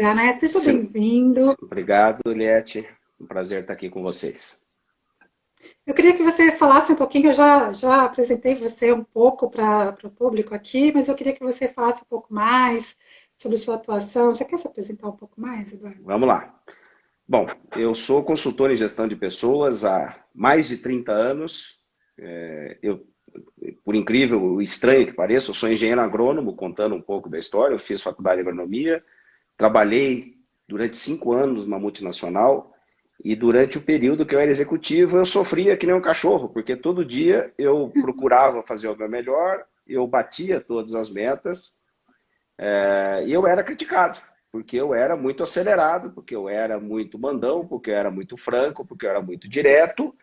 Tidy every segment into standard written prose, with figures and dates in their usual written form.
Né? Seja Sim. bem-vindo. Obrigado, Eliette. Um prazer estar aqui com vocês. Eu queria que você falasse um pouquinho, eu já apresentei você um pouco para o público aqui, mas eu queria que você falasse um pouco mais sobre sua atuação. Você quer se apresentar um pouco mais, Eduardo? Vamos lá. Bom, eu sou consultor em gestão de pessoas há mais de 30 anos. Eu, por incrível e estranho que pareça, eu sou engenheiro agrônomo, contando um pouco da história. Eu fiz faculdade de agronomia, trabalhei durante 5 anos numa multinacional e durante o período que eu era executivo eu sofria que nem um cachorro, porque todo dia eu procurava fazer o meu melhor, eu batia todas as metas. E eu era criticado, porque eu era muito acelerado, porque eu era muito mandão, porque eu era muito franco, porque eu era muito direto.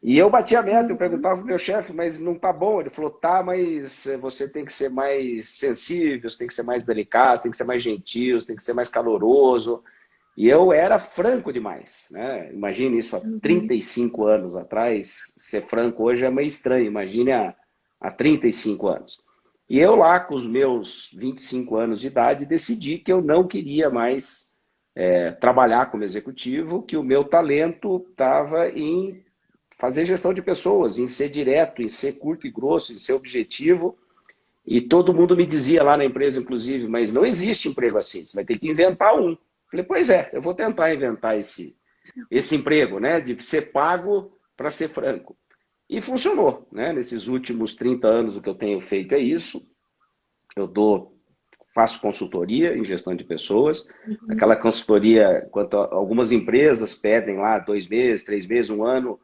E eu batia a meta, eu perguntava pro meu chefe, mas não tá bom? Ele falou, tá, mas você tem que ser mais sensível, você tem que ser mais delicado, você tem que ser mais gentil, você tem que ser mais caloroso. E eu era franco demais, né? Imagine isso há Uhum. 35 anos atrás, ser franco hoje é meio estranho, imagine há 35 anos. E eu lá, com os meus 25 anos de idade, decidi que eu não queria mais trabalhar como executivo, que o meu talento estava em fazer gestão de pessoas, em ser direto, em ser curto e grosso, em ser objetivo. E todo mundo me dizia lá na empresa, inclusive, mas não existe emprego assim, você vai ter que inventar um. Falei, pois é, eu vou tentar inventar esse emprego, né, de ser pago para ser franco. E funcionou, né? Nesses últimos 30 anos o que eu tenho feito é isso. Eu faço consultoria em gestão de pessoas. Aquela Uhum. consultoria, quanto algumas empresas pedem lá 2 meses, 3 meses, um ano,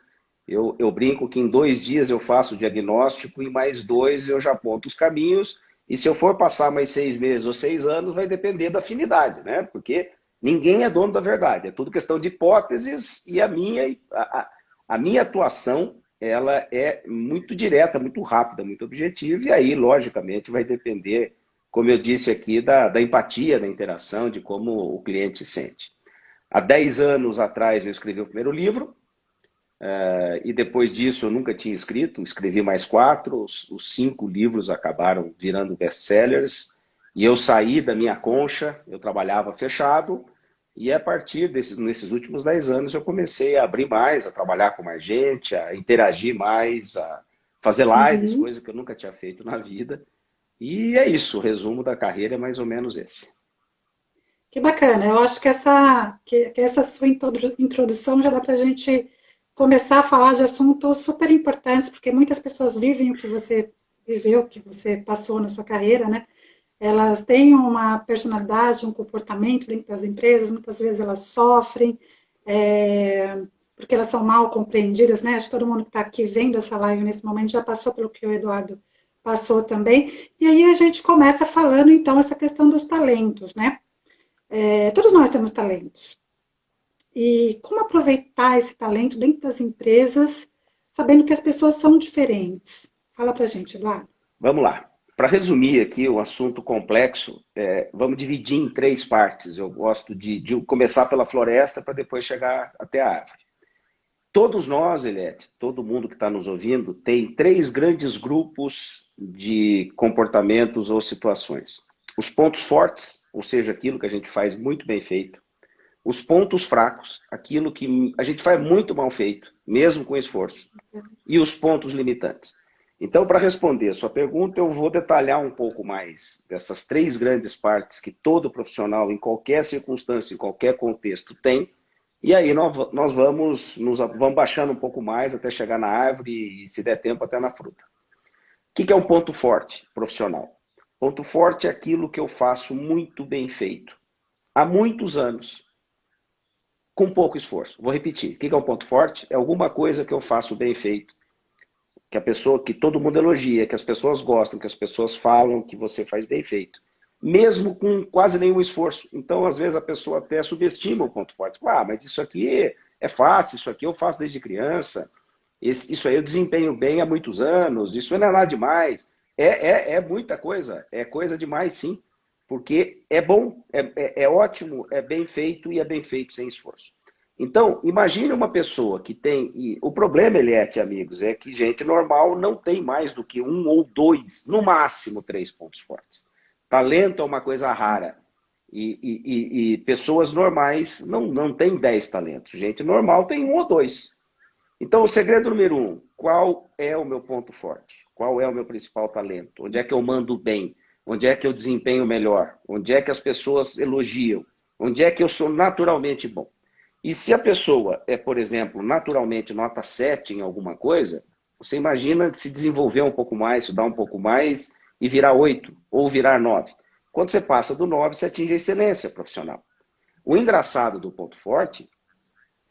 eu brinco que em 2 dias eu faço o diagnóstico e mais dois eu já aponto os caminhos. E se eu for passar mais 6 meses ou 6 anos, vai depender da afinidade, né? Porque ninguém é dono da verdade. É tudo questão de hipóteses e a minha atuação ela é muito direta, muito rápida, muito objetiva. E aí, logicamente, vai depender, como eu disse aqui, da empatia, da interação, de como o cliente se sente. Há 10 anos atrás eu escrevi o primeiro livro, e depois disso eu nunca tinha escrito, escrevi mais 4, os 5 livros acabaram virando best-sellers, e eu saí da minha concha, eu trabalhava fechado, e a partir nesses últimos 10 anos eu comecei a abrir mais, a trabalhar com mais gente, a interagir mais, a fazer lives, Uhum. coisa que eu nunca tinha feito na vida. E é isso, o resumo da carreira é mais ou menos esse. Que bacana. Eu acho que que essa sua introdução já dá para a gente começar a falar de assuntos super importantes, porque muitas pessoas vivem o que você viveu, o que você passou na sua carreira, né? Elas têm uma personalidade, um comportamento dentro das empresas, muitas vezes elas sofrem, porque elas são mal compreendidas, né? Acho que todo mundo que está aqui vendo essa live nesse momento já passou pelo que o Eduardo passou também. E aí a gente começa falando, então, essa questão dos talentos, né? Todos nós temos talentos. E como aproveitar esse talento dentro das empresas, sabendo que as pessoas são diferentes? Fala pra gente, Eduardo. Vamos lá. Para resumir aqui o assunto complexo, vamos dividir em 3 partes. Eu gosto de começar pela floresta para depois chegar até a árvore. Todos nós, Eliette, todo mundo que está nos ouvindo, tem 3 grandes grupos de comportamentos ou situações. Os pontos fortes, ou seja, aquilo que a gente faz muito bem feito. Os pontos fracos, aquilo que a gente faz muito mal feito, mesmo com esforço. E os pontos limitantes. Então, para responder a sua pergunta, eu vou detalhar um pouco mais dessas 3 grandes partes que todo profissional, em qualquer circunstância, em qualquer contexto, tem. E aí nós vamos baixando um pouco mais até chegar na árvore e, se der tempo, até na fruta. O que é um ponto forte profissional? Ponto forte é aquilo que eu faço muito bem feito. Há muitos anos, com pouco esforço. Vou repetir. O que é um ponto forte? É alguma coisa que eu faço bem feito, que a pessoa, que todo mundo elogia, que as pessoas gostam, que as pessoas falam que você faz bem feito, mesmo com quase nenhum esforço. Então, às vezes a pessoa até subestima o ponto forte. Ah, mas isso aqui é fácil, isso aqui eu faço desde criança, isso aí eu desempenho bem há muitos anos, isso não é nada demais. É muita coisa, é coisa demais, sim, porque é bom, é ótimo, é bem feito e é bem feito sem esforço. Então, imagine uma pessoa que tem. E o problema, Eliette, amigos, é que gente normal não tem mais do que 1 ou 2, no máximo 3 pontos fortes. Talento é uma coisa rara. E pessoas normais não têm 10 talentos. Gente normal tem um ou dois. Então, o segredo número um, qual é o meu ponto forte? Qual é o meu principal talento? Onde é que eu mando bem? Onde é que eu desempenho melhor? Onde é que as pessoas elogiam? Onde é que eu sou naturalmente bom? E se a pessoa é, por exemplo, naturalmente nota 7 em alguma coisa, você imagina se desenvolver um pouco mais, estudar um pouco mais e virar 8 ou virar 9. Quando você passa do 9, você atinge a excelência profissional. O engraçado do ponto forte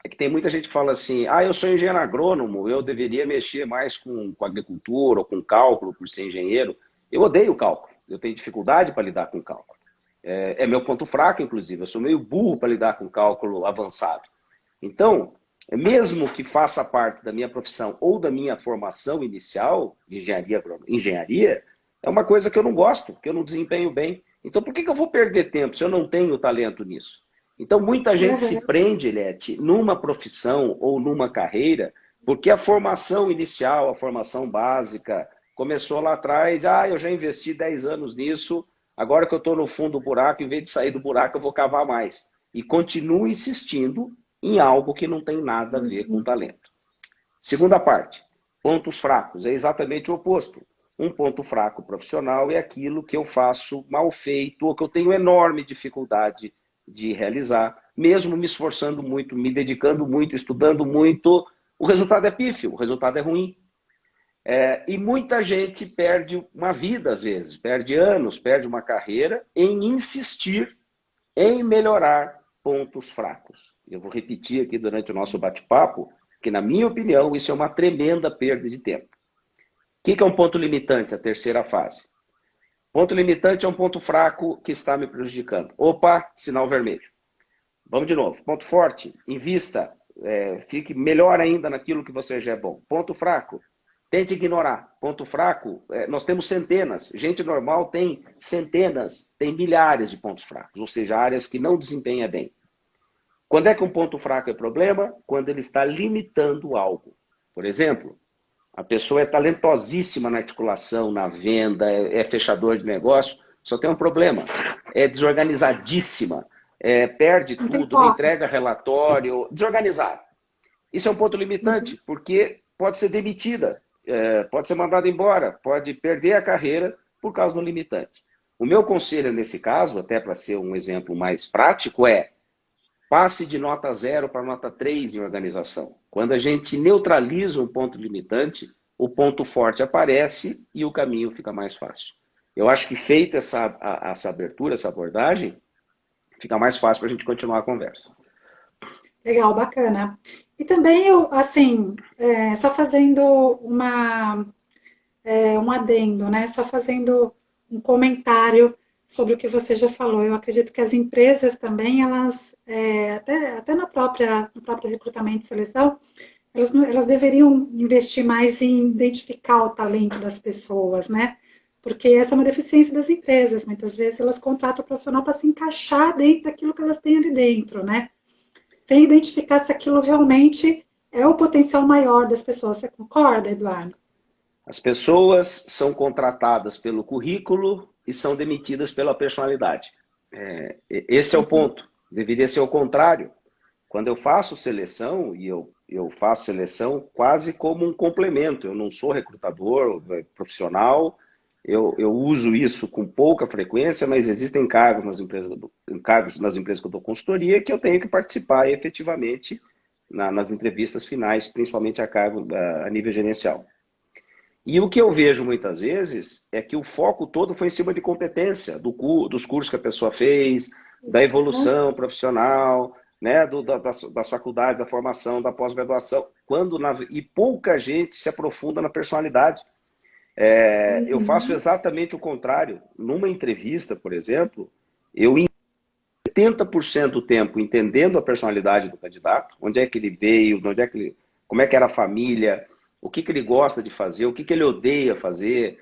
é que tem muita gente que fala assim, eu sou engenheiro agrônomo, eu deveria mexer mais com agricultura ou com cálculo por ser engenheiro. Eu odeio cálculo, eu tenho dificuldade para lidar com cálculo. É meu ponto fraco, inclusive, eu sou meio burro para lidar com cálculo avançado. Então, mesmo que faça parte da minha profissão ou da minha formação inicial de engenharia, é uma coisa que eu não gosto, que eu não desempenho bem. Então, por que eu vou perder tempo se eu não tenho talento nisso? Então, muita gente se prende, Leti, numa profissão ou numa carreira, porque a formação inicial, a formação básica, começou lá atrás, eu já investi 10 anos nisso, agora que eu estou no fundo do buraco, em vez de sair do buraco, eu vou cavar mais. E continuo insistindo em algo que não tem nada a ver com talento. Segunda parte, pontos fracos, é exatamente o oposto. Um ponto fraco profissional é aquilo que eu faço mal feito ou que eu tenho enorme dificuldade de realizar, mesmo me esforçando muito, me dedicando muito, estudando muito, o resultado é pífio, o resultado é ruim. E muita gente perde uma vida, às vezes, perde anos, perde uma carreira em insistir em melhorar pontos fracos. Eu vou repetir aqui durante o nosso bate-papo, que na minha opinião isso é uma tremenda perda de tempo. O que é um ponto limitante, a terceira fase? Ponto limitante é um ponto fraco que está me prejudicando. Opa, sinal vermelho. Vamos de novo. Ponto forte, invista, fique melhor ainda naquilo que você já é bom. Ponto fraco, tente ignorar. Ponto fraco, nós temos centenas. Gente normal tem centenas, tem milhares de pontos fracos, ou seja, áreas que não desempenha bem. Quando é que um ponto fraco é problema? Quando ele está limitando algo. Por exemplo, a pessoa é talentosíssima na articulação, na venda, é fechador de negócio, só tem um problema, é desorganizadíssima, perde tudo, não entrega relatório, desorganizada. Isso é um ponto limitante, porque pode ser demitida, pode ser mandada embora, pode perder a carreira por causa do limitante. O meu conselho nesse caso, até para ser um exemplo mais prático, passe de nota 0 para nota 3 em organização. Quando a gente neutraliza um ponto limitante, o ponto forte aparece e o caminho fica mais fácil. Eu acho que feita essa abertura, essa abordagem, fica mais fácil para a gente continuar a conversa. Legal, bacana. E também, assim, só fazendo um adendo, né? Só fazendo um comentário sobre o que você já falou. Eu acredito que as empresas também, elas, até no próprio recrutamento e seleção, elas deveriam investir mais em identificar o talento das pessoas, né? Porque essa é uma deficiência das empresas. Muitas vezes elas contratam o profissional para se encaixar dentro daquilo que elas têm ali dentro, né? Sem identificar se aquilo realmente é o potencial maior das pessoas. Você concorda, Eduardo? As pessoas são contratadas pelo currículo e são demitidas pela personalidade. Esse é o ponto. Deveria ser o contrário. Quando eu faço seleção, e eu faço seleção quase como um complemento. Eu não sou recrutador profissional, eu uso isso com pouca frequência, mas existem cargos nas empresas que eu dou consultoria que eu tenho que participar efetivamente nas entrevistas finais, principalmente a nível gerencial. E o que eu vejo muitas vezes é que o foco todo foi em cima de competência, dos cursos que a pessoa fez, da evolução profissional, né, das faculdades, da formação, da pós-graduação, e pouca gente se aprofunda na personalidade. Eu faço exatamente o contrário. Numa entrevista, por exemplo, eu 70% do tempo entendendo a personalidade do candidato, onde é que ele veio, como é que era a família, o que ele gosta de fazer, o que ele odeia fazer,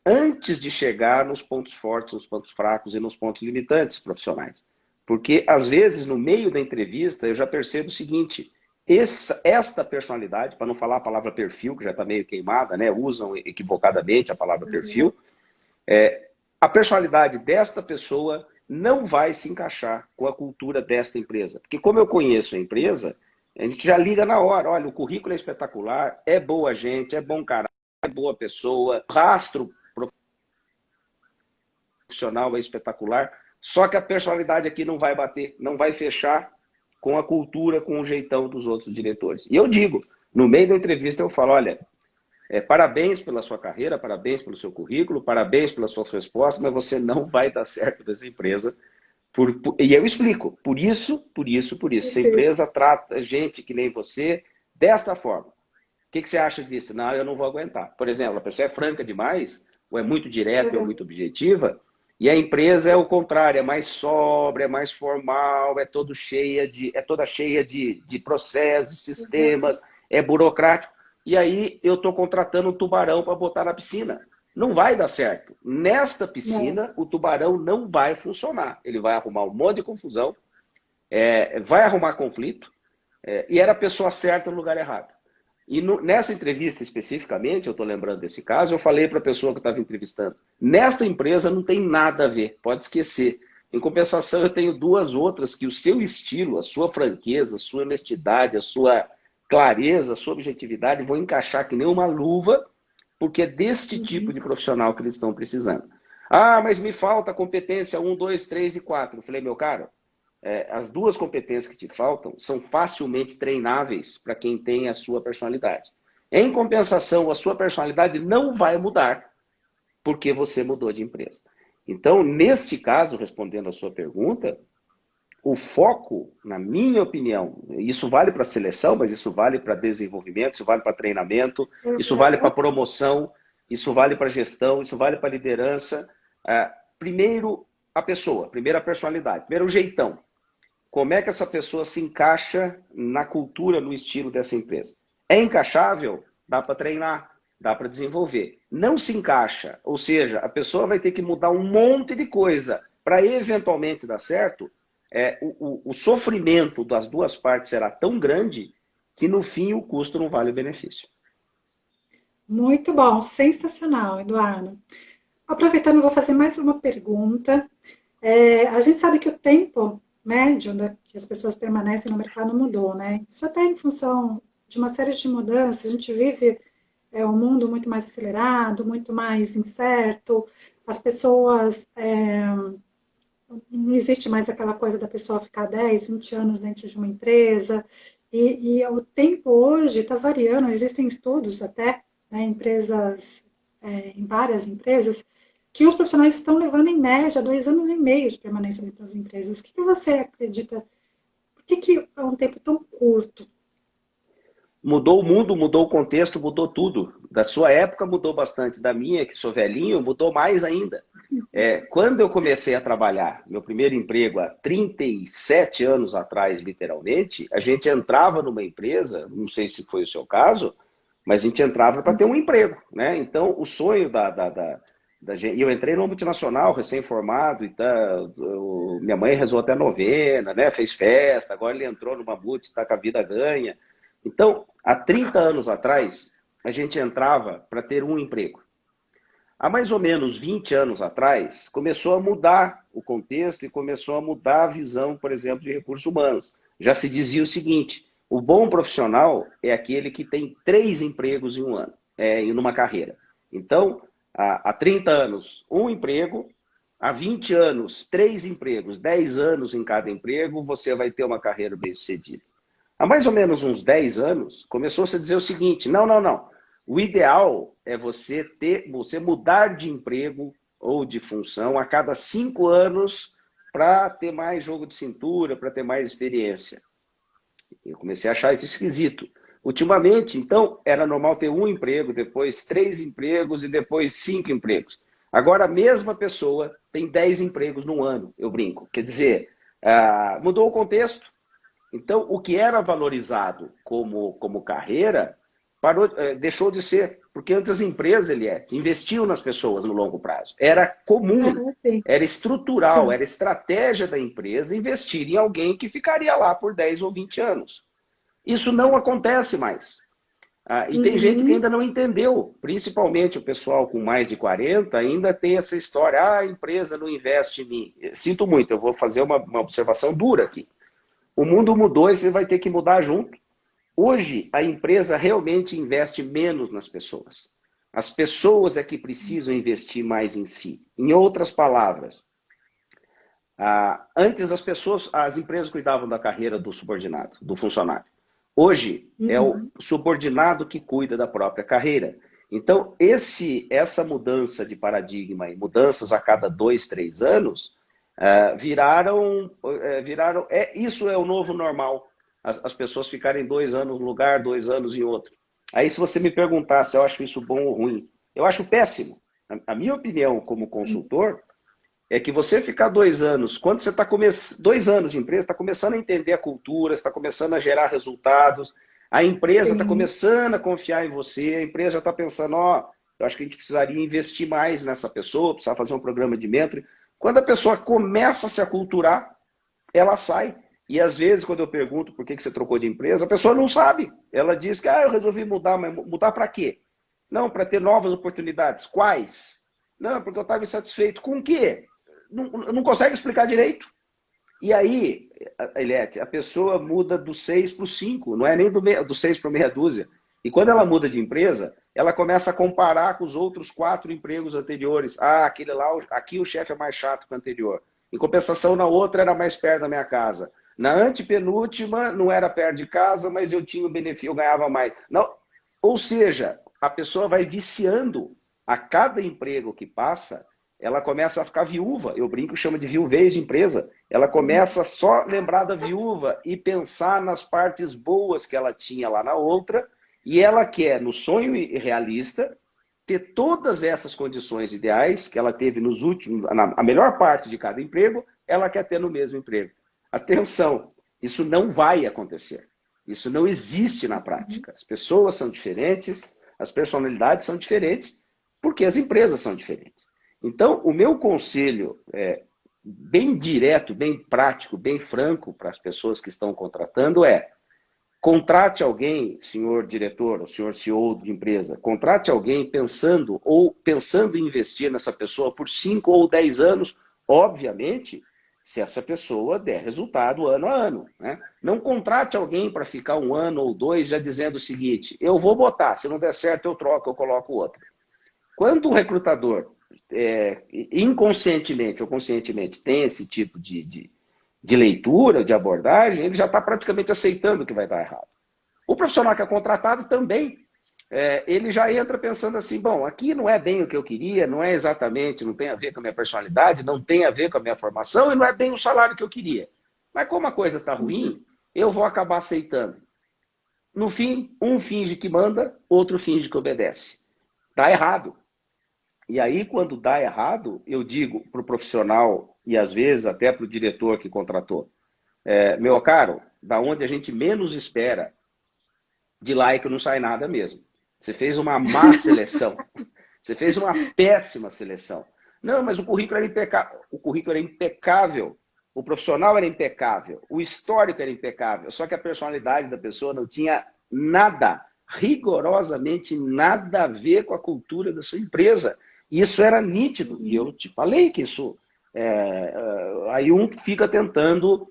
antes de chegar nos pontos fortes, nos pontos fracos e nos pontos limitantes profissionais. Porque, às vezes, no meio da entrevista, eu já percebo o seguinte: esta personalidade, para não falar a palavra perfil, que já está meio queimada, né? Usam equivocadamente a palavra perfil, a personalidade desta pessoa não vai se encaixar com a cultura desta empresa. Porque como eu conheço a empresa, a gente já liga na hora. Olha, o currículo é espetacular, é boa gente, é bom caráter, é boa pessoa, o rastro profissional é espetacular, só que a personalidade aqui não vai bater, não vai fechar com a cultura, com o jeitão dos outros diretores. E eu digo, no meio da entrevista eu falo, olha, parabéns pela sua carreira, parabéns pelo seu currículo, parabéns pelas suas respostas, mas você não vai dar certo nessa empresa. E eu explico, por isso. Essa empresa trata gente que nem você desta forma. O que você acha disso? Não, eu não vou aguentar. Por exemplo, a pessoa é franca demais, ou é muito direta, ou é muito objetiva, e a empresa é o contrário, é mais sóbria, é mais formal, é toda cheia de processos, de sistemas, é burocrático. E aí eu estou contratando um tubarão para botar na piscina. Não vai dar certo. Nesta piscina, o tubarão não vai funcionar. Ele vai arrumar um monte de confusão, vai arrumar conflito, e era a pessoa certa no lugar errado. E nessa entrevista especificamente, eu estou lembrando desse caso, eu falei para a pessoa que eu estava entrevistando, nesta empresa não tem nada a ver, pode esquecer. Em compensação, eu tenho duas outras que o seu estilo, a sua franqueza, a sua honestidade, a sua clareza, a sua objetividade vão encaixar que nem uma luva, porque é deste tipo de profissional que eles estão precisando. Ah, mas me falta competência 1, 2, 3 e 4. Eu falei, meu caro, as duas competências que te faltam são facilmente treináveis para quem tem a sua personalidade. Em compensação, a sua personalidade não vai mudar porque você mudou de empresa. Então, neste caso, respondendo a sua pergunta, o foco, na minha opinião, isso vale para seleção, mas isso vale para desenvolvimento, isso vale para treinamento, isso vale para promoção, isso vale para gestão, isso vale para liderança. Primeiro, a pessoa, primeiro a personalidade, primeiro o jeitão. Como é que essa pessoa se encaixa na cultura, no estilo dessa empresa? É encaixável? Dá para treinar, dá para desenvolver. Não se encaixa, ou seja, a pessoa vai ter que mudar um monte de coisa para eventualmente dar certo. O sofrimento das duas partes será tão grande que no fim o custo não vale o benefício. Muito bom, sensacional, Eduardo. Aproveitando, vou fazer mais uma pergunta. A gente sabe que o tempo médio que as pessoas permanecem no mercado mudou, né? Isso até em função de uma série de mudanças. A gente vive um mundo muito mais acelerado, muito mais incerto. As pessoas... não existe mais aquela coisa da pessoa ficar 10, 20 anos dentro de uma empresa. E o tempo hoje está variando. Existem estudos até, né, em várias empresas, que os profissionais estão levando, em média, 2 anos e meio de permanência dentro das empresas. O que você acredita? Por que é um tempo tão curto? Mudou o mundo, mudou o contexto, mudou tudo. Da sua época mudou bastante. Da minha, que sou velhinho, mudou mais ainda. Quando eu comecei a trabalhar, meu primeiro emprego há 37 anos atrás, literalmente, a gente entrava numa empresa, não sei se foi o seu caso, mas a gente entrava para ter um emprego, né? Então, o sonho da gente... E eu entrei numa multinacional, recém-formado, e minha mãe rezou até novena, né? Fez festa, agora ele entrou numa multi, está com a vida ganha. Então, há 30 anos atrás, a gente entrava para ter um emprego. Há mais ou menos 20 anos atrás, começou a mudar o contexto e começou a mudar a visão, por exemplo, de recursos humanos. Já se dizia o seguinte, o bom profissional é aquele que tem 3 empregos em um ano, em uma carreira. Então, há 30 anos, um emprego, há 20 anos, 3 empregos, 10 anos em cada emprego, você vai ter uma carreira bem-sucedida. Há mais ou menos uns 10 anos, começou-se a dizer o seguinte, não. O ideal é você mudar de emprego ou de função a cada 5 anos para ter mais jogo de cintura, para ter mais experiência. Eu comecei a achar isso esquisito. Ultimamente, então, era normal ter um emprego, depois 3 empregos e depois 5 empregos. Agora, a mesma pessoa tem 10 empregos no ano, eu brinco. Quer dizer, mudou o contexto. Então, o que era valorizado como carreira deixou de ser, porque antes as empresas investiam nas pessoas no longo prazo. Era comum, era estrutural, sim, era estratégia da empresa investir em alguém que ficaria lá por 10 ou 20 anos. Isso não acontece mais. E tem gente que ainda não entendeu, principalmente o pessoal com mais de 40, ainda tem essa história, a empresa não investe em mim. Sinto muito, eu vou fazer uma observação dura aqui. O mundo mudou e você vai ter que mudar junto. Hoje, a empresa realmente investe menos nas pessoas. As pessoas é que precisam investir mais em si. Em outras palavras, antes as empresas cuidavam da carreira do subordinado, do funcionário. Hoje é o subordinado que cuida da própria carreira. Então, essa mudança de paradigma e mudanças a cada 2, 3 anos isso é o novo normal. As pessoas ficarem 2 anos num lugar, 2 anos em outro. Aí, se você me perguntar se eu acho isso bom ou ruim, eu acho péssimo. A minha opinião como consultor é que você ficar 2 anos, quando você está começando 2 anos de empresa, está começando a entender a cultura, está começando a gerar resultados, a empresa está começando a confiar em você, a empresa já está pensando, eu acho que a gente precisaria investir mais nessa pessoa, precisar fazer um programa de mentoring. Quando a pessoa começa a se aculturar, ela sai. E às vezes, quando eu pergunto por que você trocou de empresa, a pessoa não sabe. Ela diz que eu resolvi mudar, mas mudar para quê? Não, para ter novas oportunidades. Quais? Não, porque eu estava insatisfeito. Com o quê? Não consegue explicar direito. E aí, Eliette, a pessoa muda do 6 para o 5, não é nem do 6 para meia dúzia. E quando ela muda de empresa, ela começa a comparar com os outros 4 empregos anteriores. Aquele lá, aqui o chefe é mais chato que o anterior. Em compensação, na outra era mais perto da minha casa. Na antepenúltima, não era perto de casa, mas eu tinha o benefício, eu ganhava mais. Não. Ou seja, a pessoa vai viciando a cada emprego que passa, ela começa a ficar viúva. Eu brinco, chama de viuvez de empresa. Ela começa só a lembrar da viúva e pensar nas partes boas que ela tinha lá na outra, e ela quer, no sonho realista, ter todas essas condições ideais que ela teve a melhor parte de cada emprego, ela quer ter no mesmo emprego. Atenção, isso não vai acontecer. Isso não existe na prática. As pessoas são diferentes, as personalidades são diferentes, porque as empresas são diferentes. Então, o meu conselho bem direto, bem prático, bem franco para as pessoas que estão contratando contrate alguém, senhor diretor, ou senhor CEO de empresa, contrate alguém pensando em investir nessa pessoa por 5 ou 10 anos, obviamente, se essa pessoa der resultado ano a ano. Né? Não contrate alguém para ficar 1 ano ou 2 já dizendo o seguinte, eu vou botar, se não der certo eu troco, eu coloco outro. Quando o recrutador, inconscientemente ou conscientemente, tem esse tipo de leitura, de abordagem, ele já está praticamente aceitando que vai dar errado. O profissional que é contratado também, ele já entra pensando assim, bom, aqui não é bem o que eu queria, não é exatamente, não tem a ver com a minha personalidade, não tem a ver com a minha formação e não é bem o salário que eu queria. Mas como a coisa está ruim, eu vou acabar aceitando. No fim, um finge que manda, outro finge que obedece. Está errado. E aí, quando dá errado, eu digo para o profissional, e às vezes até para o diretor que contratou, meu caro, da onde a gente menos espera, de lá é que não sai nada mesmo. Você fez uma má seleção. Você fez uma péssima seleção. Não, mas o currículo era impecável. O currículo era impecável. O profissional era impecável. O histórico era impecável. Só que a personalidade da pessoa não tinha nada, rigorosamente nada a ver com a cultura da sua empresa. E isso era nítido. E eu te falei que isso... aí um fica tentando...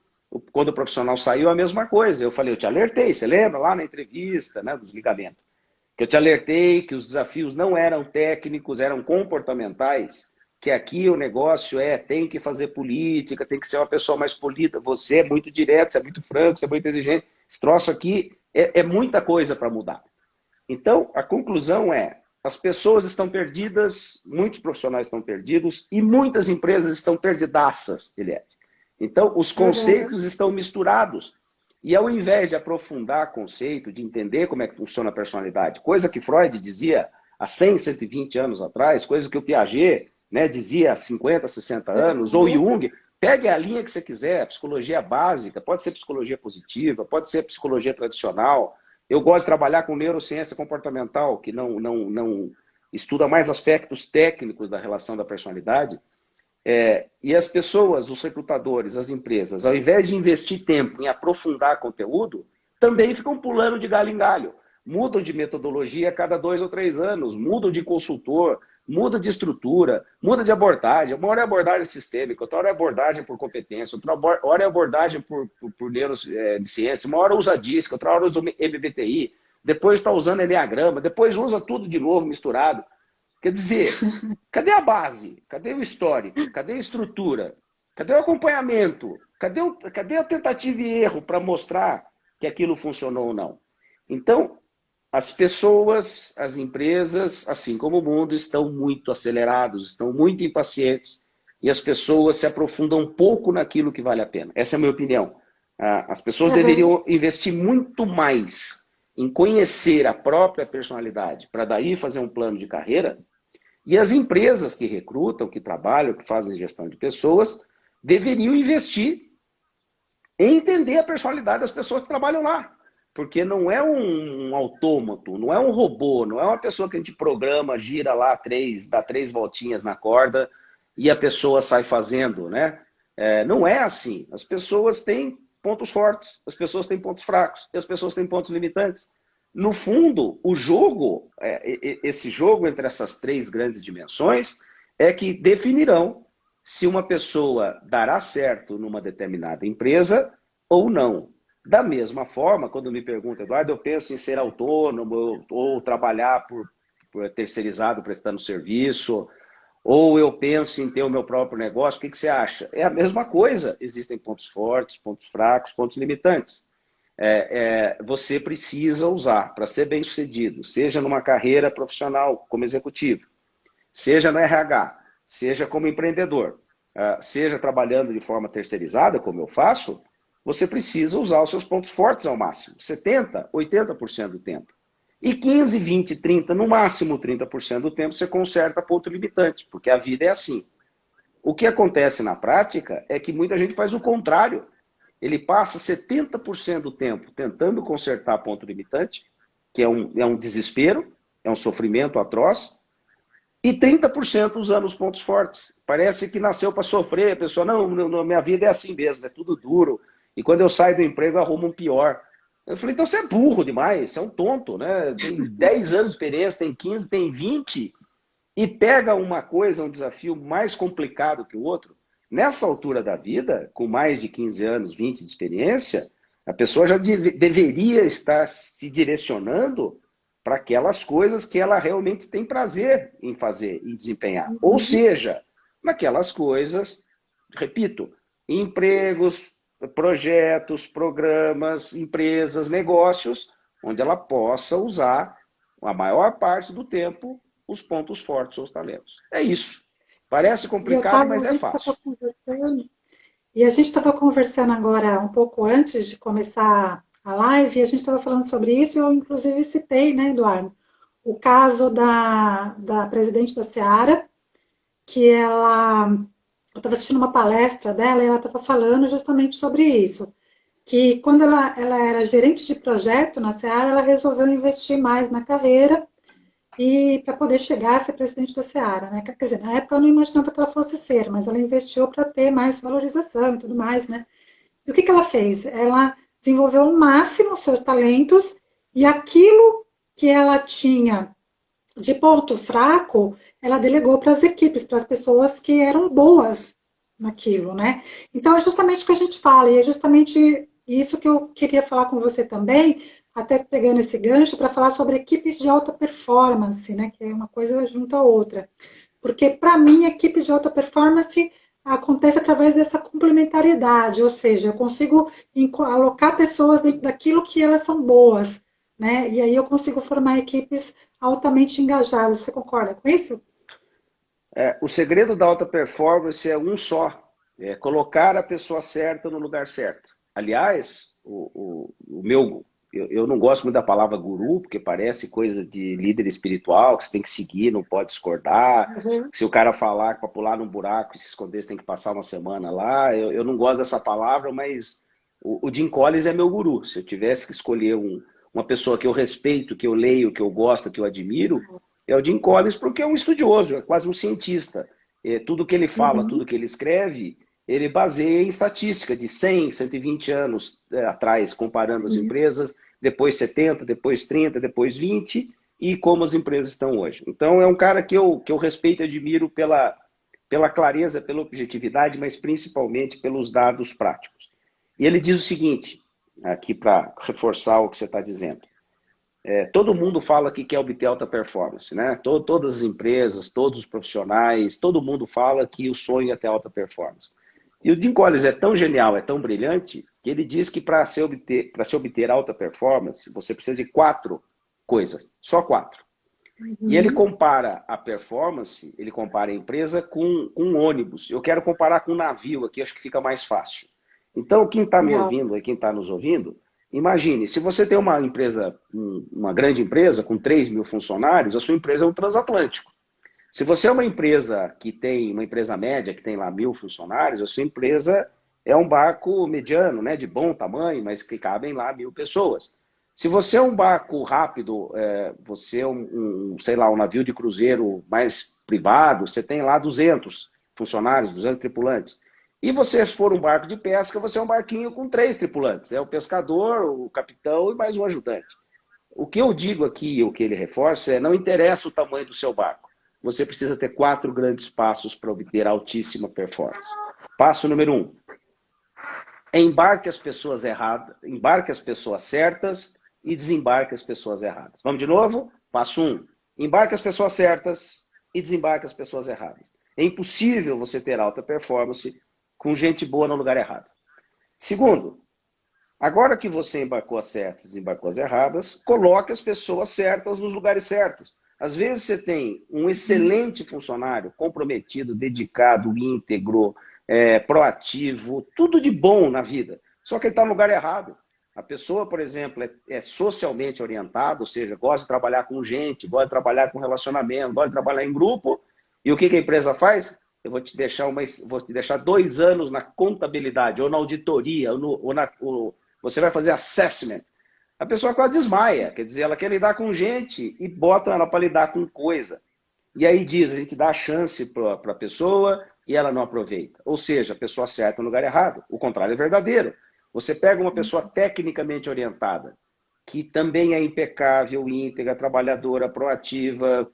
Quando o profissional saiu, a mesma coisa. Eu falei, eu te alertei, você lembra lá na entrevista, né, dos ligamentos? Que eu te alertei que os desafios não eram técnicos, eram comportamentais, que aqui o negócio tem que fazer política, tem que ser uma pessoa mais polida. Você é muito direto, você é muito franco, você é muito exigente. Esse troço aqui é muita coisa para mudar. Então, a conclusão as pessoas estão perdidas, muitos profissionais estão perdidos e muitas empresas estão perdidaças, Eliette. Então, os conceitos estão misturados. E ao invés de aprofundar o conceito, de entender como é que funciona a personalidade, coisa que Freud dizia há 100, 120 anos atrás, coisa que o Piaget dizia há 50, 60 anos, ou Jung, pegue a linha que você quiser, psicologia básica, pode ser psicologia positiva, pode ser psicologia tradicional. Eu gosto de trabalhar com neurociência comportamental, que não estuda mais aspectos técnicos da relação da personalidade. E as pessoas, os recrutadores, as empresas, ao invés de investir tempo em aprofundar conteúdo, também ficam pulando de galho em galho. mudam de metodologia a cada 2 ou 3 anos, mudam de consultor, muda de estrutura, muda de abordagem. Uma hora é abordagem sistêmica, outra hora é abordagem por competência, outra hora é abordagem por neurociência, uma hora usa DISC, outra hora usa MBTI, depois está usando Enneagrama, depois usa tudo de novo misturado. Quer dizer, cadê a base? Cadê o histórico? Cadê a estrutura? Cadê o acompanhamento? Cadê a tentativa e erro para mostrar que aquilo funcionou ou não? Então, as pessoas, as empresas, assim como o mundo, estão muito acelerados, estão muito impacientes e as pessoas se aprofundam um pouco naquilo que vale a pena. Essa é a minha opinião. As pessoas deveriam investir muito mais em conhecer a própria personalidade para daí fazer um plano de carreira. E as empresas que recrutam, que trabalham, que fazem gestão de pessoas, deveriam investir em entender a personalidade das pessoas que trabalham lá. Porque não é um autômato, não é um robô, não é uma pessoa que a gente programa, gira lá dá 3 voltinhas na corda e a pessoa sai fazendo, né? Não é assim. As pessoas têm pontos fortes, as pessoas têm pontos fracos, e as pessoas têm pontos limitantes. No fundo, o jogo, esse jogo entre essas 3 grandes dimensões, é que definirão se uma pessoa dará certo numa determinada empresa ou não. Da mesma forma, quando me perguntam, Eduardo, eu penso em ser autônomo ou trabalhar por terceirizado prestando serviço, ou eu penso em ter o meu próprio negócio, o que você acha? É a mesma coisa. Existem pontos fortes, pontos fracos, pontos limitantes. Você precisa usar para ser bem-sucedido, seja numa carreira profissional como executivo, seja no RH, seja como empreendedor, seja trabalhando de forma terceirizada, como eu faço, você precisa usar os seus pontos fortes ao máximo, 70%, 80% do tempo. E 15, 20, 30, no máximo 30% do tempo você conserta ponto limitante, porque a vida é assim. O que acontece na prática é que muita gente faz o contrário. Ele passa 70% do tempo tentando consertar ponto limitante, que é um desespero, é um sofrimento atroz, e 30% usando os pontos fortes. Parece que nasceu para sofrer, a pessoa, não, minha vida é assim mesmo, é tudo duro. E quando eu saio do emprego, eu arrumo um pior. Eu falei, então você é burro demais, você é um tonto, né? Tem 10 anos de experiência, tem 15, tem 20, e pega uma coisa, um desafio mais complicado que o outro. Nessa altura da vida, com mais de 15 anos, 20 de experiência, a pessoa já deveria estar se direcionando para aquelas coisas que ela realmente tem prazer em fazer e desempenhar. Ou seja, naquelas coisas, repito, empregos, projetos, programas, empresas, negócios, onde ela possa usar a maior parte do tempo os pontos fortes, os talentos. É isso. Parece complicado, mas é fácil. E a gente estava conversando agora, um pouco antes de começar a live, e a gente estava falando sobre isso, e eu inclusive citei, né, Eduardo, o caso da presidente da Seara, que eu estava assistindo uma palestra dela e ela estava falando justamente sobre isso, que quando ela era gerente de projeto na Seara, ela resolveu investir mais na carreira e para poder chegar a ser presidente da Seara, né? Quer dizer, na época eu não imaginava que ela fosse ser, mas ela investiu para ter mais valorização e tudo mais, né? E o que ela fez? Ela desenvolveu ao máximo os seus talentos e aquilo que ela tinha de ponto fraco, ela delegou para as equipes, para as pessoas que eram boas naquilo, né? Então, é justamente o que a gente fala, e é justamente isso que eu queria falar com você também, até pegando esse gancho, para falar sobre equipes de alta performance, né? Que é uma coisa junto à outra. Porque, para mim, equipe de alta performance acontece através dessa complementariedade, ou seja, eu consigo alocar pessoas dentro daquilo que elas são boas, né? E aí eu consigo formar equipes altamente engajadas. Você concorda com isso? O segredo da alta performance é um só, é colocar a pessoa certa no lugar certo. Aliás, eu não gosto muito da palavra guru, porque parece coisa de líder espiritual, que você tem que seguir, não pode discordar. Uhum. Se o cara falar que para pular num buraco e se esconder, você tem que passar uma semana lá. Eu não gosto dessa palavra, mas o Jim Collins é meu guru. Se eu tivesse que escolher uma pessoa que eu respeito, que eu leio, que eu gosto, que eu admiro, é o Jim Collins, porque é um estudioso, é quase um cientista. Tudo que ele fala, tudo que ele escreve, ele baseia em estatística de 100, 120 anos atrás, comparando as empresas, depois 70, depois 30, depois 20, e como as empresas estão hoje. Então, é um cara que eu respeito e admiro pela clareza, pela objetividade, mas principalmente pelos dados práticos. E ele diz o seguinte, aqui para reforçar o que você está dizendo. Todo mundo fala que quer obter alta performance, né? Todas as empresas, todos os profissionais, todo mundo fala que o sonho é ter alta performance. E o Jim Collins é tão genial, é tão brilhante, que ele diz que para se obter alta performance, você precisa de 4 coisas, só 4. E ele compara a performance, ele compara a empresa com um ônibus. Eu quero comparar com um navio aqui, acho que fica mais fácil. Então, quem está me ouvindo e quem está nos ouvindo, imagine, se você tem uma empresa, uma grande empresa com 3 mil funcionários, a sua empresa é um transatlântico. Se você é uma empresa que tem, uma empresa média, que tem lá 1.000 funcionários, a sua empresa é um barco mediano, né, de bom tamanho, mas que cabem lá 1.000 pessoas. Se você é um barco rápido, você é sei lá, um navio de cruzeiro mais privado, você tem lá 200 funcionários, 200 tripulantes. E você, se for um barco de pesca, você é um barquinho com 3 tripulantes. É o pescador, o capitão e mais um ajudante. O que eu digo aqui, o que ele reforça, não interessa o tamanho do seu barco. Você precisa ter 4 grandes passos para obter altíssima performance. Passo número 1. Embarque as pessoas erradas, embarque as pessoas certas e desembarque as pessoas erradas. Vamos de novo? Passo 1. Embarque as pessoas certas e desembarque as pessoas erradas. É impossível você ter alta performance com gente boa no lugar errado. Segundo, agora que você embarcou as certas e desembarcou as erradas, coloque as pessoas certas nos lugares certos. Às vezes você tem um excelente funcionário, comprometido, dedicado, íntegro, proativo, tudo de bom na vida, só que ele está no lugar errado. A pessoa, por exemplo, é socialmente orientada, ou seja, gosta de trabalhar com gente, gosta de trabalhar com relacionamento, gosta de trabalhar em grupo. E o que a empresa faz? Eu vou te deixar 2 anos na contabilidade, ou na auditoria, você vai fazer assessment. A pessoa quase desmaia, quer dizer, ela quer lidar com gente e botam ela para lidar com coisa. E aí diz, a gente dá a chance para a pessoa e ela não aproveita. Ou seja, a pessoa acerta no lugar errado. O contrário é verdadeiro. Você pega uma pessoa tecnicamente orientada, que também é impecável, íntegra, trabalhadora, proativa,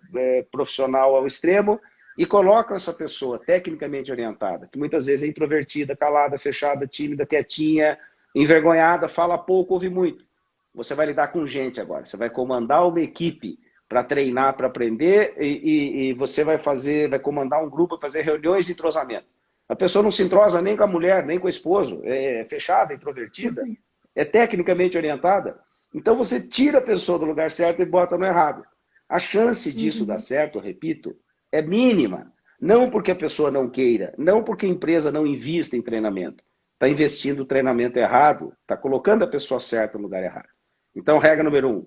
profissional ao extremo, e coloca essa pessoa tecnicamente orientada, que muitas vezes é introvertida, calada, fechada, tímida, quietinha, envergonhada, fala pouco, ouve muito. Você vai lidar com gente agora, você vai comandar uma equipe para treinar, para aprender, e você vai comandar um grupo para fazer reuniões de entrosamento. A pessoa não se entrosa nem com a mulher, nem com o esposo, é fechada, introvertida, é tecnicamente orientada. Então você tira a pessoa do lugar certo e bota no errado. A chance disso dar certo, eu repito, é mínima. Não porque a pessoa não queira, não porque a empresa não invista em treinamento. Está investindo no treinamento errado, está colocando a pessoa certa no lugar errado. Então, regra número 1,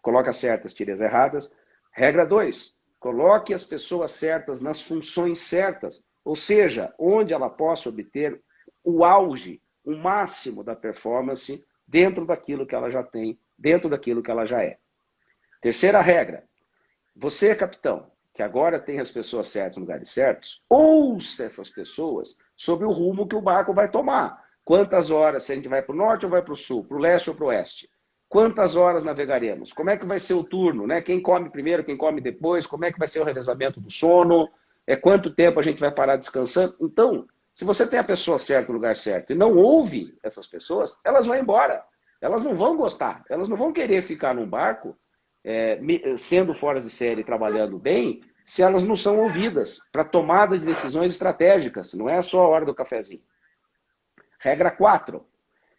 coloque as certas, tire as erradas. Regra 2, coloque as pessoas certas nas funções certas, ou seja, onde ela possa obter o auge, o máximo da performance dentro daquilo que ela já tem, dentro daquilo que ela já é. Terceira regra, você é capitão, que agora tem as pessoas certas nos lugares certos, ouça essas pessoas sobre o rumo que o barco vai tomar. Quantas horas, se a gente vai para o norte ou vai para o sul, para o leste ou para o oeste? Quantas horas navegaremos? Como é que vai ser o turno? Né? Quem come primeiro, quem come depois? Como é que vai ser o revezamento do sono? Quanto tempo a gente vai parar descansando? Então, se você tem a pessoa certa no lugar certo e não ouve essas pessoas, elas vão embora. Elas não vão gostar. Elas não vão querer ficar num barco sendo fora de série, trabalhando bem, se elas não são ouvidas para tomada de decisões estratégicas. Não é só a hora do cafezinho. Regra 4.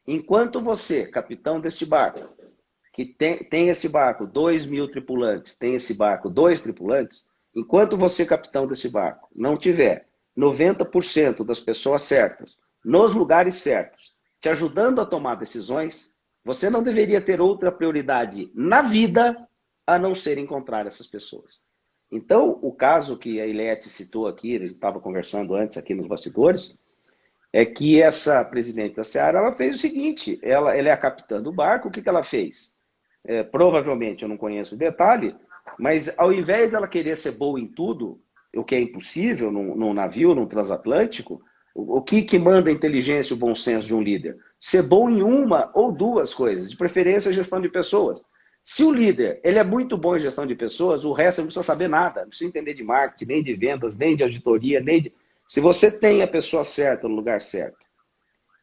Enquanto você, capitão deste barco, que tem esse barco 2.000 tripulantes, tem esse barco 2 tripulantes, enquanto você, capitão desse barco, não tiver 90% das pessoas certas, nos lugares certos, te ajudando a tomar decisões, você não deveria ter outra prioridade na vida a não ser encontrar essas pessoas. Então, o caso que a Ilete citou aqui, a gente estava conversando antes aqui nos bastidores, é que essa presidente da Seara, ela fez o seguinte, ela é a capitã do barco, o que ela fez? Provavelmente, eu não conheço o detalhe, mas ao invés dela querer ser boa em tudo, o que é impossível num navio, num transatlântico, o que manda a inteligência e o bom senso de um líder? ser bom em uma ou duas coisas, de preferência gestão de pessoas. Se o líder ele é muito bom em gestão de pessoas, o resto não precisa saber nada, não precisa entender de marketing, nem de vendas, nem de auditoria, nem de... Se você tem a pessoa certa no lugar certo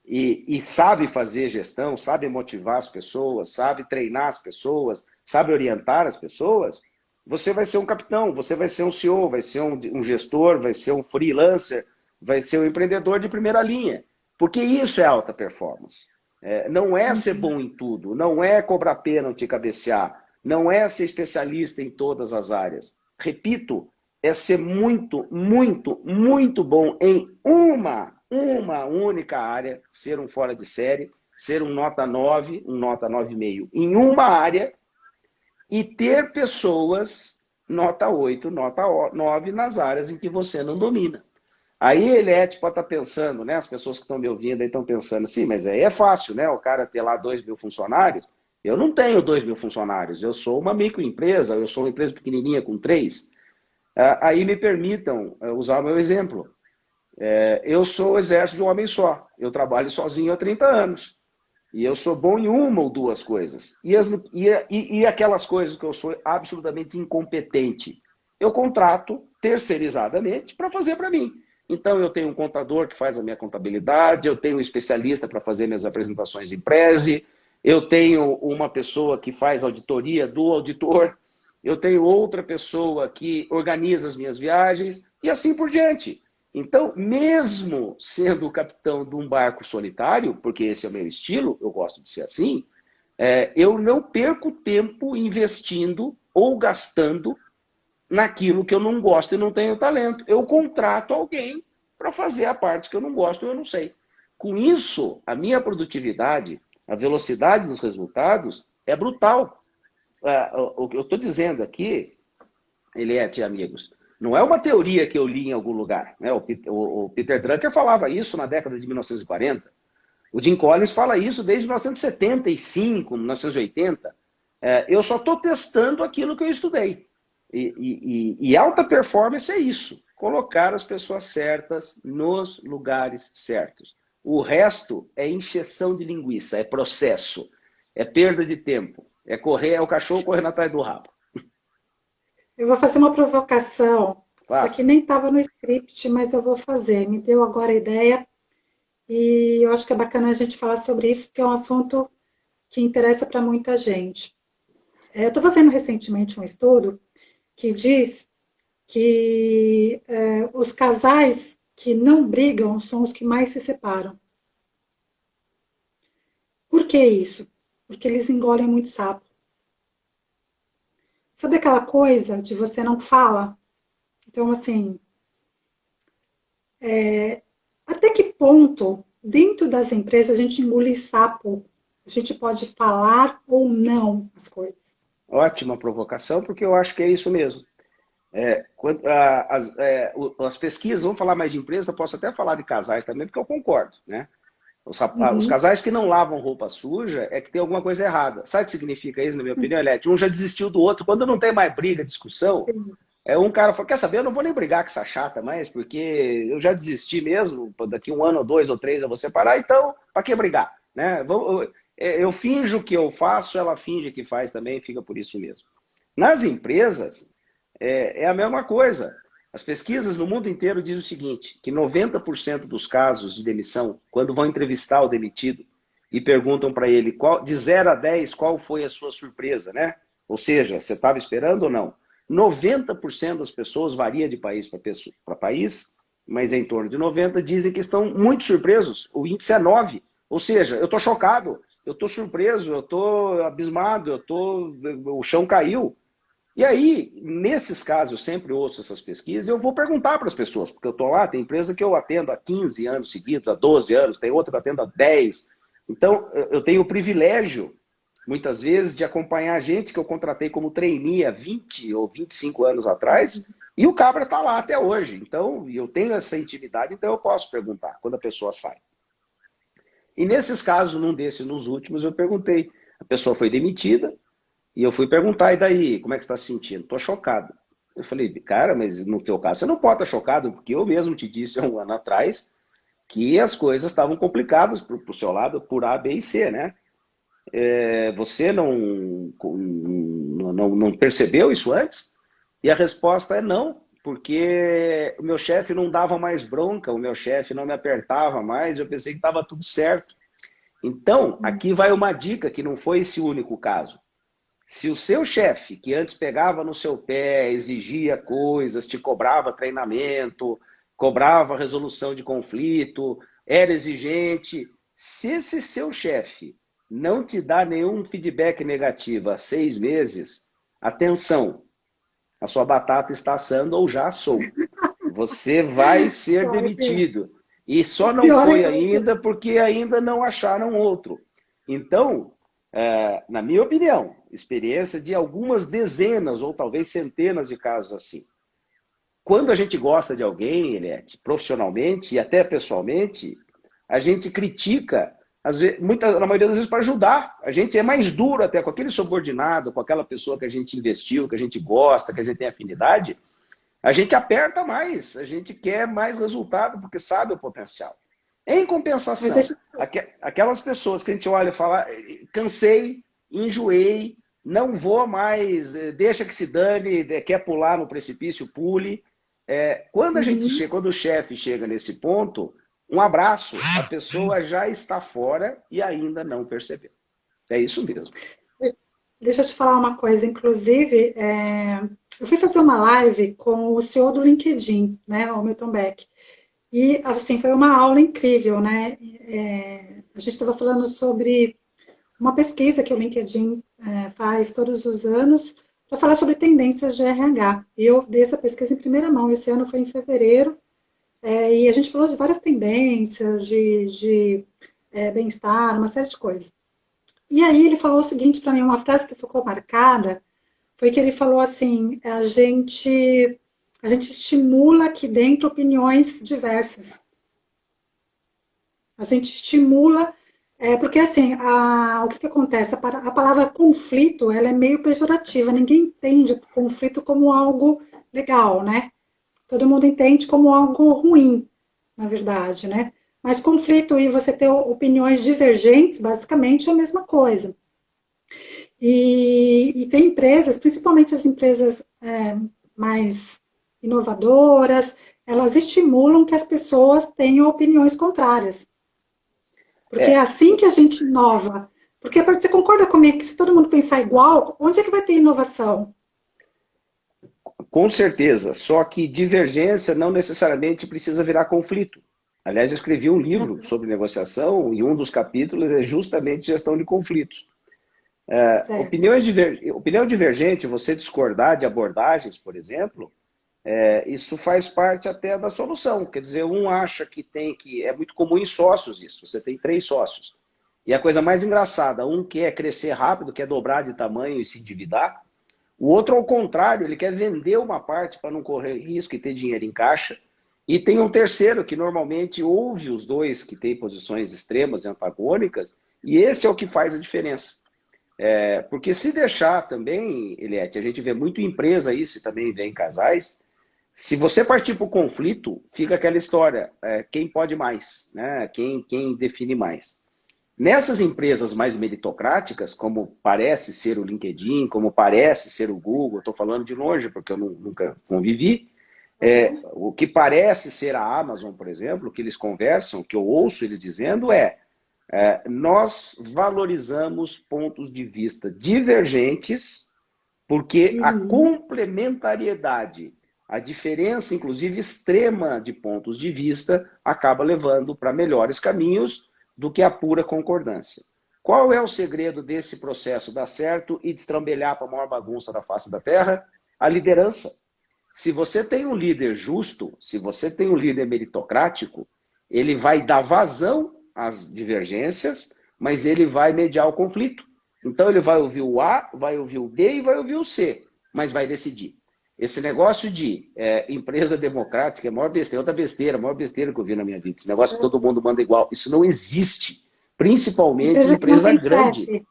e sabe fazer gestão, sabe motivar as pessoas, sabe treinar as pessoas, sabe orientar as pessoas, você vai ser um capitão, você vai ser um CEO, vai ser um gestor, vai ser um freelancer, vai ser um empreendedor de primeira linha. Porque isso é alta performance. Não é ser bom em tudo, não é cobrar pênalti e cabecear, não é ser especialista em todas as áreas. Repito, é ser muito, muito, muito bom em uma única área, ser um fora de série, ser um nota 9, um nota 9,5 em uma área e ter pessoas nota 8, nota 9 nas áreas em que você não domina. Aí ele pode estar pensando, né? As pessoas que estão me ouvindo aí estão pensando assim, mas aí é fácil, né? O cara ter lá 2.000 funcionários. Eu não tenho 2.000 funcionários, eu sou uma microempresa, eu sou uma empresa pequenininha com 3. Aí me permitam usar o meu exemplo. Eu sou o exército de um homem só. Eu trabalho sozinho há 30 anos. E eu sou bom em uma ou duas coisas. E aquelas coisas que eu sou absolutamente incompetente, eu contrato terceirizadamente para fazer para mim. Então, eu tenho um contador que faz a minha contabilidade, eu tenho um especialista para fazer minhas apresentações em Prezi, eu tenho uma pessoa que faz auditoria do auditor, eu tenho outra pessoa que organiza as minhas viagens, e assim por diante. Então, mesmo sendo o capitão de um barco solitário, porque esse é o meu estilo, eu gosto de ser assim, eu não perco tempo investindo ou gastando naquilo que eu não gosto e não tenho talento. Eu contrato alguém para fazer a parte que eu não gosto e eu não sei. Com isso, a minha produtividade, a velocidade dos resultados é brutal. O que eu estou dizendo aqui, Eliette e amigos, não é uma teoria que eu li em algum lugar. Né? O Peter Drucker falava isso na década de 1940. O Jim Collins fala isso desde 1975, 1980. Eu só estou testando aquilo que eu estudei. E alta performance é isso. Colocar as pessoas certas nos lugares certos. O resto é encheção de linguiça, é processo, é perda de tempo, é o cachorro correndo atrás do rabo. Eu vou fazer uma provocação. Isso aqui Faça. nem estava no script, mas eu vou fazer. Me deu agora a ideia e eu acho que é bacana a gente falar sobre isso, porque é um assunto que interessa para muita gente. Eu estava vendo recentemente um estudo que diz que os casais que não brigam são os que mais se separam. Por que isso? Porque eles engolem muito sapo. Sabe aquela coisa de você não fala? Então, assim, até que ponto, dentro das empresas, a gente engole sapo? A gente pode falar ou não as coisas. Ótima provocação, porque eu acho que é isso mesmo. As pesquisas, vamos falar mais de empresa, posso até falar de casais também, porque eu concordo, né? Os Uhum. casais que não lavam roupa suja é que tem alguma coisa errada. Sabe o que significa isso, na minha opinião, Elete? Um já desistiu do outro. Quando não tem mais briga, discussão, um cara fala, quer saber, eu não vou nem brigar com essa chata mais, porque eu já desisti mesmo, daqui 1 ano, ou 2 ou 3 eu vou separar, então, para que brigar? Né? Eu finjo que eu faço, ela finge que faz também, fica por isso mesmo. Nas empresas, é a mesma coisa. As pesquisas no mundo inteiro dizem o seguinte, que 90% dos casos de demissão, quando vão entrevistar o demitido e perguntam para ele, de 0 a 10, qual foi a sua surpresa, né? Ou seja, você estava esperando ou não? 90% das pessoas, varia de país para país, mas em torno de 90%, dizem que estão muito surpresos. O índice é 9. Ou seja, eu estou chocado, eu estou surpreso, eu estou abismado, o chão caiu. E aí, nesses casos, eu sempre ouço essas pesquisas, eu vou perguntar para as pessoas, porque eu estou lá, tem empresa que eu atendo há 15 anos seguidos, há 12 anos, tem outra que eu atendo há 10. Então, eu tenho o privilégio, muitas vezes, de acompanhar gente que eu contratei como trainee há 20 ou 25 anos atrás, e o cabra está lá até hoje. Então, eu tenho essa intimidade, então eu posso perguntar quando a pessoa sai. E nesses casos, num desses, nos últimos, eu perguntei. A pessoa foi demitida, e eu fui perguntar, e daí, como é que você está se sentindo? Estou chocado. Eu falei, cara, mas no teu caso você não pode estar chocado, porque eu mesmo te disse há 1 ano atrás que as coisas estavam complicadas para o seu lado por A, B e C, né? Você não percebeu isso antes? E a resposta é não, porque o meu chefe não dava mais bronca, o meu chefe não me apertava mais, eu pensei que estava tudo certo. Então, aqui vai uma dica que não foi esse único caso. Se o seu chefe, que antes pegava no seu pé, exigia coisas, te cobrava treinamento, cobrava resolução de conflito, era exigente, se esse seu chefe não te dá nenhum feedback negativo há 6 meses, atenção, a sua batata está assando ou já assou. Você vai ser demitido. E só não foi ainda porque ainda não acharam outro. Então, na minha opinião, experiência de algumas dezenas ou talvez centenas de casos assim. Quando a gente gosta de alguém, Eliette, profissionalmente e até pessoalmente, a gente critica, às vezes, na maioria das vezes, para ajudar. A gente é mais duro até com aquele subordinado, com aquela pessoa que a gente investiu, que a gente gosta, que a gente tem afinidade. A gente aperta mais, a gente quer mais resultado porque sabe o potencial. Em compensação, aquelas pessoas que a gente olha e fala, cansei, enjoei, não vou mais, deixa que se dane, quer pular no precipício, pule. Quando quando o chefe chega nesse ponto, um abraço, a pessoa já está fora e ainda não percebeu. É isso mesmo. Deixa eu te falar uma coisa, inclusive, eu fui fazer uma live com o CEO do LinkedIn, né, o Milton Beck, e, assim, foi uma aula incrível, né, a gente estava falando sobre uma pesquisa que o LinkedIn faz todos os anos para falar sobre tendências de RH, e eu dei essa pesquisa em primeira mão, esse ano foi em fevereiro, e a gente falou de várias tendências, de bem-estar, uma série de coisas. E aí ele falou o seguinte para mim, uma frase que ficou marcada, foi que ele falou assim, a gente estimula aqui dentro opiniões diversas. A gente estimula, porque assim, o que acontece? A palavra conflito, ela é meio pejorativa, ninguém entende o conflito como algo legal, né? Todo mundo entende como algo ruim, na verdade, né? Mas conflito e você ter opiniões divergentes, basicamente é a mesma coisa. E tem empresas, principalmente as empresas mais inovadoras, elas estimulam que as pessoas tenham opiniões contrárias. Porque é assim que a gente inova. Porque você concorda comigo que se todo mundo pensar igual, onde é que vai ter inovação? Com certeza, só que divergência não necessariamente precisa virar conflito. Aliás, eu escrevi um livro sobre negociação e um dos capítulos é justamente gestão de conflitos. Opinião divergente, você discordar de abordagens, por exemplo, isso faz parte até da solução. Quer dizer, um acha que é muito comum em sócios isso. Você tem 3 sócios. E a coisa mais engraçada, um quer crescer rápido, quer dobrar de tamanho e se endividar. O outro, ao contrário, ele quer vender uma parte para não correr risco e ter dinheiro em caixa. E tem um terceiro que normalmente ouve os dois que têm posições extremas e antagônicas, e esse é o que faz a diferença. Porque se deixar também, Eliette, a gente vê muito em empresa isso e também vê em casais, se você partir para o conflito, fica aquela história, quem pode mais, né? Quem define mais. Nessas empresas mais meritocráticas, como parece ser o LinkedIn, como parece ser o Google, estou falando de longe porque eu nunca convivi, o que parece ser a Amazon, por exemplo, o que eles conversam, que eu ouço eles dizendo nós valorizamos pontos de vista divergentes porque a complementariedade, a diferença, inclusive extrema de pontos de vista, acaba levando para melhores caminhos do que a pura concordância. Qual é o segredo desse processo dar certo e destrambelhar para a maior bagunça da face da Terra? A liderança. Se você tem um líder justo, se você tem um líder meritocrático, ele vai dar vazão às divergências, mas ele vai mediar o conflito. Então ele vai ouvir o A, vai ouvir o B e vai ouvir o C, mas vai decidir. Esse negócio de empresa democrática é a maior besteira, a maior besteira que eu vi na minha vida. Esse negócio que todo mundo manda igual, isso não existe. Principalmente empresa grande.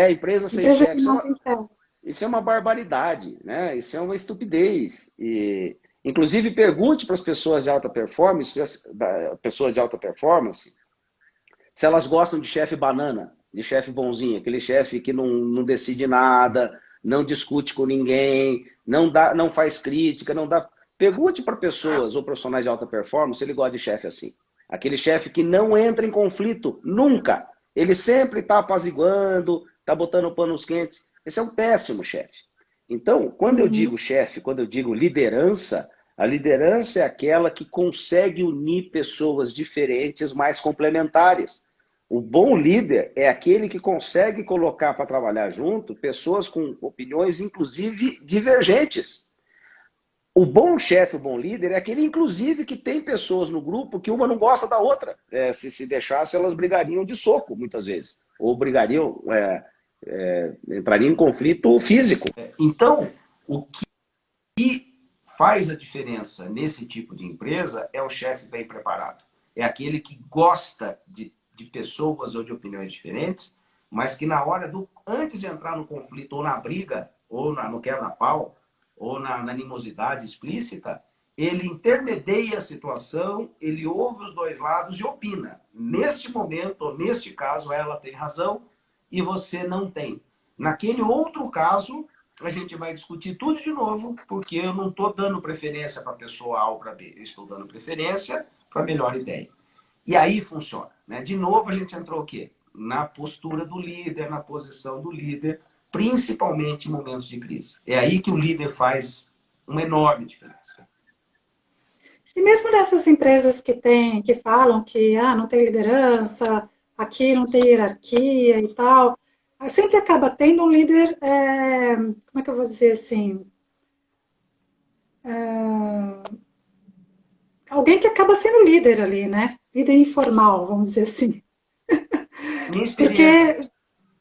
Empresa sem chefe. Isso é uma barbaridade, né? Isso é uma estupidez. E Inclusive, pergunte para as pessoas de alta performance, pessoas de alta performance, se elas gostam de chefe banana, de chefe bonzinho, aquele chefe que não decide nada, não discute com ninguém, não faz crítica, não dá. Pergunte para pessoas ou profissionais de alta performance se ele gosta de chefe assim. Aquele chefe que não entra em conflito, nunca. Ele sempre está apaziguando, está botando panos quentes. Esse é um péssimo chefe. Então, quando eu Uhum. digo chefe, quando eu digo liderança, a liderança é aquela que consegue unir pessoas diferentes, mais complementares. O bom líder é aquele que consegue colocar para trabalhar junto pessoas com opiniões, inclusive, divergentes. O bom chefe, o bom líder, é aquele, inclusive, que tem pessoas no grupo que uma não gosta da outra. Se deixasse, elas brigariam de soco, muitas vezes. Ou brigariam, entrariam em conflito físico. Então, o que faz a diferença nesse tipo de empresa é o chefe bem preparado. É aquele que gosta de pessoas ou de opiniões diferentes, mas que na hora antes de entrar no conflito ou na briga, ou no quebra-pau, ou na animosidade explícita, ele intermedia a situação, ele ouve os dois lados e opina. Neste momento, ou neste caso, ela tem razão e você não tem. Naquele outro caso, a gente vai discutir tudo de novo, porque eu não estou dando preferência para a pessoa A ou para B, eu estou dando preferência para a melhor ideia. E aí funciona. Né? De novo, a gente entrou o quê? Na postura do líder, na posição do líder, principalmente em momentos de crise. É aí que o líder faz uma enorme diferença. E mesmo nessas empresas que falam que não tem liderança, aqui não tem hierarquia e tal, sempre acaba tendo um líder, como é que eu vou dizer assim, alguém que acaba sendo líder ali, né? Líder informal, vamos dizer assim. Minha experiência, Porque.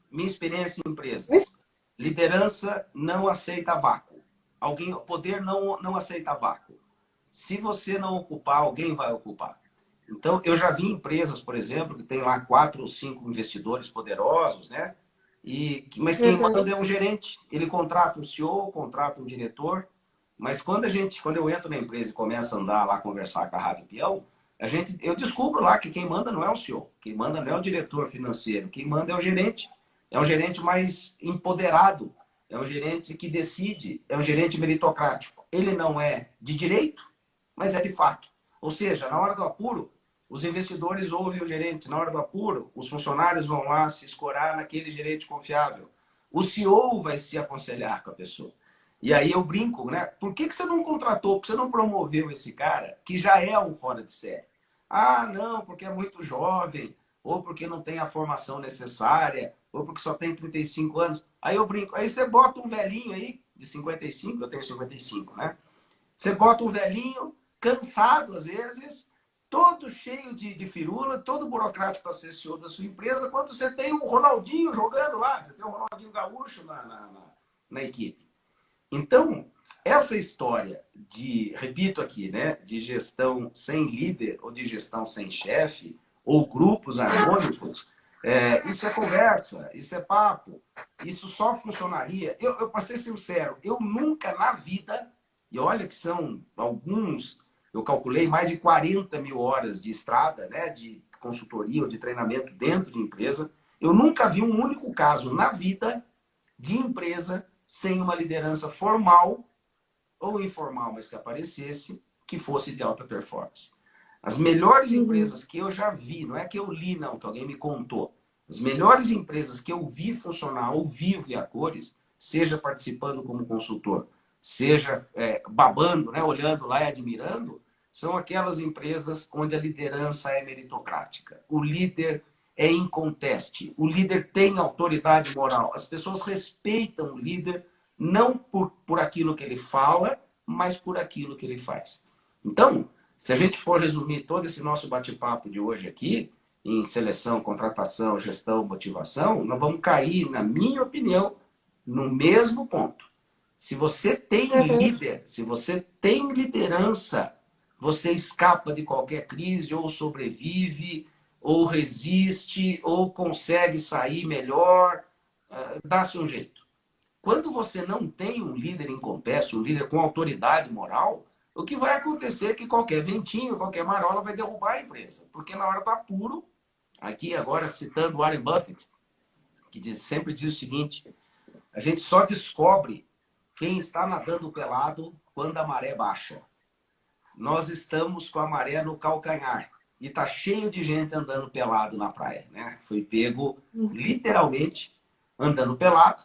minha experiência em empresas, liderança não aceita vácuo. O poder não aceita vácuo. Se você não ocupar, alguém vai ocupar. Então, eu já vi empresas, por exemplo, que tem lá 4 ou 5 investidores poderosos, né? Mas quem manda é um gerente. Ele contrata um CEO, contrata um diretor. Mas quando eu entro na empresa e começo a andar lá, conversar com a Rádio Peão, eu descubro lá que quem manda não é o CEO, quem manda não é o diretor financeiro, quem manda é o gerente. É um gerente mais empoderado, é um gerente que decide, é um gerente meritocrático. Ele não é de direito, mas é de fato. Ou seja, na hora do apuro, os investidores ouvem o gerente. Na hora do apuro, os funcionários vão lá se escorar naquele gerente confiável. O CEO vai se aconselhar com a pessoa. E aí eu brinco, né? Por que você não contratou, por que você não promoveu esse cara que já é um fora de série? Ah, não, porque é muito jovem, ou porque não tem a formação necessária, ou porque só tem 35 anos. Aí eu brinco. Aí você bota um velhinho aí, de 55, eu tenho 55, né? Você bota um velhinho, cansado às vezes, todo cheio de firula, todo burocrático para ser CEO da sua empresa, quando você tem um Ronaldinho jogando lá, você tem um Ronaldinho Gaúcho na equipe. Então, essa história repito aqui, né, de gestão sem líder ou de gestão sem chefe, ou grupos harmônicos, isso é conversa, isso é papo, isso só funcionaria. Para ser sincero, eu nunca na vida, e olha que são alguns, eu calculei mais de 40 mil horas de estrada, né, de consultoria ou de treinamento dentro de empresa, eu nunca vi um único caso na vida de empresa sem uma liderança formal ou informal, mas que aparecesse, que fosse de alta performance. As melhores empresas que eu já vi, não é que eu li, não, que alguém me contou. As melhores empresas que eu vi funcionar ao vivo e a cores, seja participando como consultor, seja babando, né, olhando lá e admirando, são aquelas empresas onde a liderança é meritocrática. O líder é inconteste. O líder tem autoridade moral. As pessoas respeitam o líder não por aquilo que ele fala, mas por aquilo que ele faz. Então, se a gente for resumir todo esse nosso bate-papo de hoje aqui, em seleção, contratação, gestão, motivação, nós vamos cair, na minha opinião, no mesmo ponto. Se você tem líder, se você tem liderança, você escapa de qualquer crise, ou sobrevive, ou resiste, ou consegue sair melhor, dá-se um jeito. Quando você não tem um líder inconteste, um líder com autoridade moral, o que vai acontecer é que qualquer ventinho, qualquer marola vai derrubar a empresa. Porque na hora está puro, aqui agora citando Warren Buffett, que sempre diz o seguinte, a gente só descobre quem está nadando pelado quando a maré baixa. Nós estamos com a maré no calcanhar e tá cheio de gente andando pelado na praia, né? Foi pego literalmente andando pelado,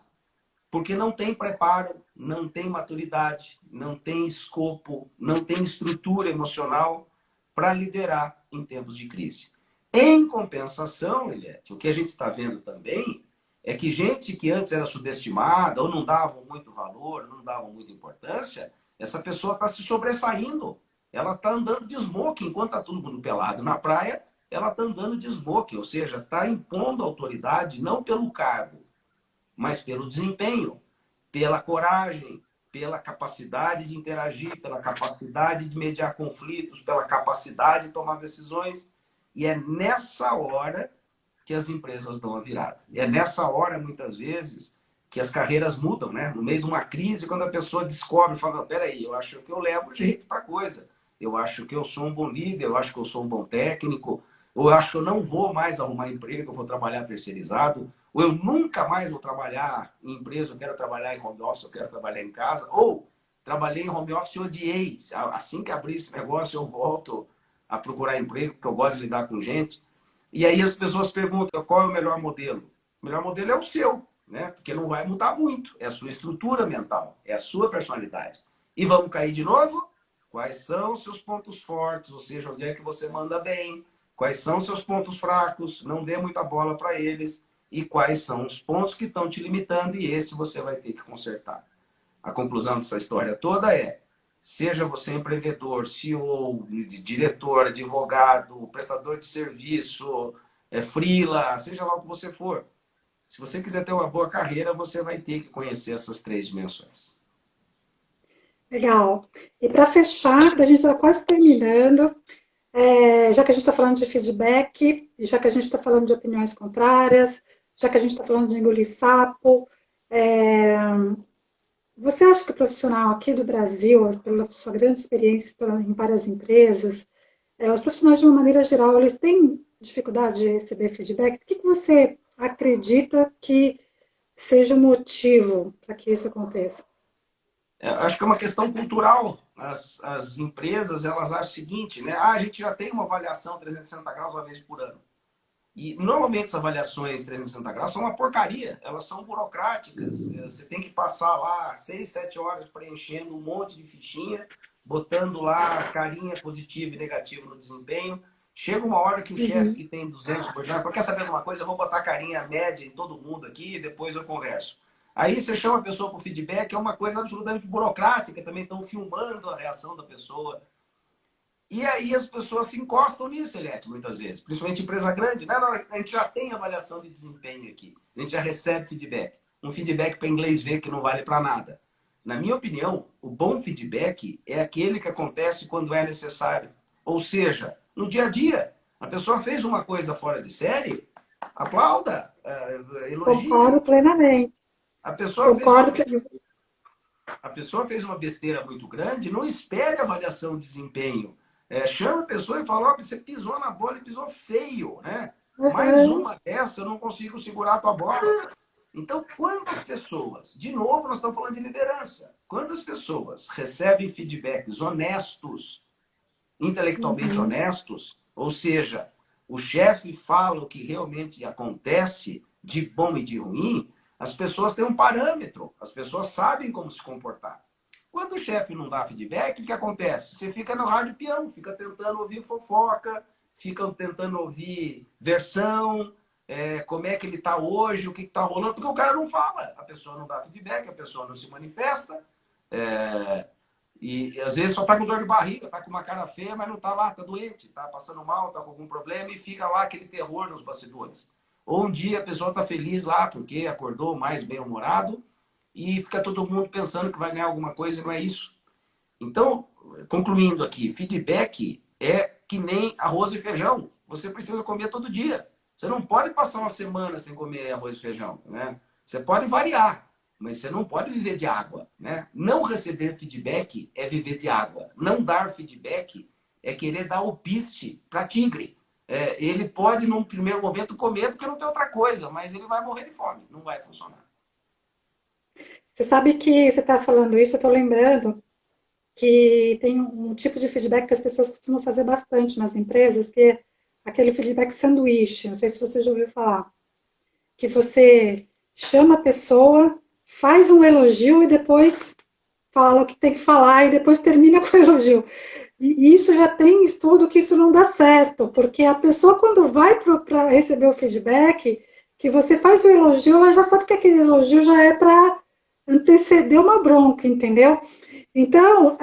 porque não tem preparo, não tem maturidade, não tem escopo, não tem estrutura emocional para liderar em tempos de crise. Em compensação, Eliette, o que a gente está vendo também é que gente que antes era subestimada ou não dava muito valor, não dava muita importância, essa pessoa está se sobressaindo. Ela está andando de smoking, enquanto está todo mundo pelado na praia, ela está andando de smoking, ou seja, está impondo autoridade não pelo cargo, mas pelo desempenho, pela coragem, pela capacidade de interagir, pela capacidade de mediar conflitos, pela capacidade de tomar decisões. E é nessa hora que as empresas dão a virada. E é nessa hora, muitas vezes, que as carreiras mudam, né? No meio de uma crise, quando a pessoa descobre, fala, peraí, eu acho que eu levo jeito para a coisa. Eu acho que eu sou um bom líder, eu acho que eu sou um bom técnico, ou eu acho que eu não vou mais arrumar emprego, eu vou trabalhar terceirizado, ou eu nunca mais vou trabalhar em empresa, eu quero trabalhar em home office, eu quero trabalhar em casa, ou trabalhei em home office e odiei. Assim que abrir esse negócio, eu volto a procurar emprego, porque eu gosto de lidar com gente. E aí as pessoas perguntam qual é o melhor modelo. O melhor modelo é o seu, né? Porque não vai mudar muito. É a sua estrutura mental, é a sua personalidade. E vamos cair de novo? Quais são os seus pontos fortes? Ou seja, onde é que você manda bem? Quais são os seus pontos fracos? Não dê muita bola para eles. E quais são os pontos que estão te limitando? E esse você vai ter que consertar. A conclusão dessa história toda é: seja você empreendedor, CEO, diretor, advogado, prestador de serviço, freela, seja lá o que você for. Se você quiser ter uma boa carreira, você vai ter que conhecer essas 3 dimensões. Legal. E para fechar, a gente está quase terminando, já que a gente está falando de feedback, já que a gente está falando de opiniões contrárias, já que a gente está falando de engolir sapo, você acha que o profissional aqui do Brasil, pela sua grande experiência em várias empresas, os profissionais de uma maneira geral, eles têm dificuldade de receber feedback? O que você acredita que seja o motivo para que isso aconteça? Acho que é uma questão cultural. As empresas, elas acham o seguinte, né? A gente já tem uma avaliação 360 graus uma vez por ano. E, normalmente, as avaliações 360 graus são uma porcaria. Elas são burocráticas. Você tem que passar lá 6, 7 horas preenchendo um monte de fichinha, botando lá carinha positiva e negativa no desempenho. Chega uma hora que o chefe que tem 200 subordinados fala, quer saber de uma coisa? Eu vou botar carinha média em todo mundo aqui e depois eu converso. Aí você chama a pessoa para o feedback, é uma coisa absolutamente burocrática. Também estão filmando a reação da pessoa. E aí as pessoas se encostam nisso, Eliette, muitas vezes. Principalmente empresa grande. Não, a gente já tem avaliação de desempenho aqui. A gente já recebe feedback. Um feedback para inglês ver que não vale para nada. Na minha opinião, o bom feedback é aquele que acontece quando é necessário. Ou seja, no dia a dia. A pessoa fez uma coisa fora de série, aplauda, elogie. Concordo plenamente. A pessoa fez uma besteira muito grande, não espere avaliação de desempenho. Chama a pessoa e fala, você pisou na bola e pisou feio, né? Mais uma dessa, eu não consigo segurar a tua bola. Então, quando as pessoas, de novo, nós estamos falando de liderança, quando as pessoas recebem feedbacks honestos, intelectualmente honestos, ou seja, o chefe fala o que realmente acontece, de bom e de ruim, as pessoas têm um parâmetro, as pessoas sabem como se comportar. Quando o chefe não dá feedback, o que acontece? Você fica no rádio peão, fica tentando ouvir fofoca, fica tentando ouvir versão, como é que ele está hoje, o que está rolando, porque o cara não fala, a pessoa não dá feedback, a pessoa não se manifesta, e às vezes só está com dor de barriga, está com uma cara feia, mas não está lá, está doente, está passando mal, está com algum problema e fica lá aquele terror nos bastidores. Ou um dia a pessoa está feliz lá porque acordou mais bem-humorado e fica todo mundo pensando que vai ganhar alguma coisa e não é isso. Então, concluindo aqui, feedback é que nem arroz e feijão. Você precisa comer todo dia. Você não pode passar uma semana sem comer arroz e feijão, né? Você pode variar, mas você não pode viver de água, né? Não receber feedback é viver de água. Não dar feedback é querer dar o piste para tigre. Ele pode, num primeiro momento, comer porque não tem outra coisa, mas ele vai morrer de fome, não vai funcionar. Você sabe que você está falando isso, eu estou lembrando que tem um tipo de feedback que as pessoas costumam fazer bastante nas empresas, que é aquele feedback sanduíche. Não sei se você já ouviu falar. Que você chama a pessoa, faz um elogio e depois fala o que tem que falar e depois termina com o elogio. E isso já tem estudo que isso não dá certo, porque a pessoa, quando vai para receber o feedback, que você faz o elogio, ela já sabe que aquele elogio já é para anteceder uma bronca, entendeu? Então,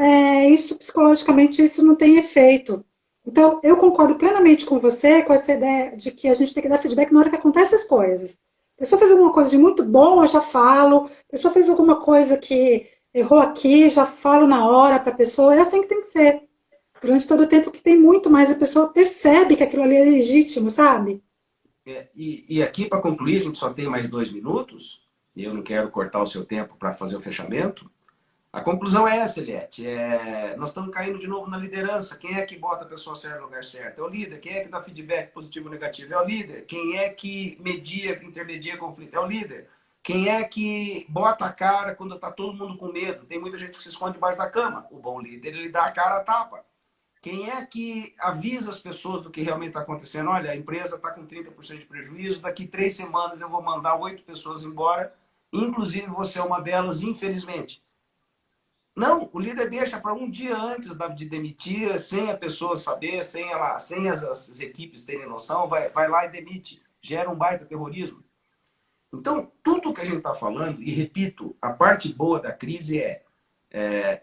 isso psicologicamente, isso não tem efeito. Então, eu concordo plenamente com você, com essa ideia de que a gente tem que dar feedback na hora que acontecem as coisas. A pessoa fez alguma coisa de muito bom, eu já falo. A pessoa fez alguma coisa que errou aqui, já falo na hora para a pessoa. É assim que tem que ser. Durante todo o tempo que tem muito mais, a pessoa percebe que aquilo ali é legítimo, sabe? E aqui, para concluir, a gente só tem mais 2 minutos, e eu não quero cortar o seu tempo para fazer o fechamento. A conclusão é essa, Eliette. Nós estamos caindo de novo na liderança. Quem é que bota a pessoa certa no lugar certo? É o líder. Quem é que dá feedback positivo ou negativo? É o líder. Quem é que intermedia conflito? É o líder. Quem é que bota a cara quando está todo mundo com medo? Tem muita gente que se esconde debaixo da cama. O bom líder, ele dá a cara a tapa. Quem é que avisa as pessoas do que realmente está acontecendo? Olha, a empresa está com 30% de prejuízo, daqui 3 semanas eu vou mandar 8 pessoas embora, inclusive você é uma delas, infelizmente. Não, o líder deixa para um dia antes de demitir, sem a pessoa saber, sem as equipes terem noção, vai lá e demite. Gera um baita terrorismo. Então, tudo que a gente está falando, e repito, a parte boa da crise é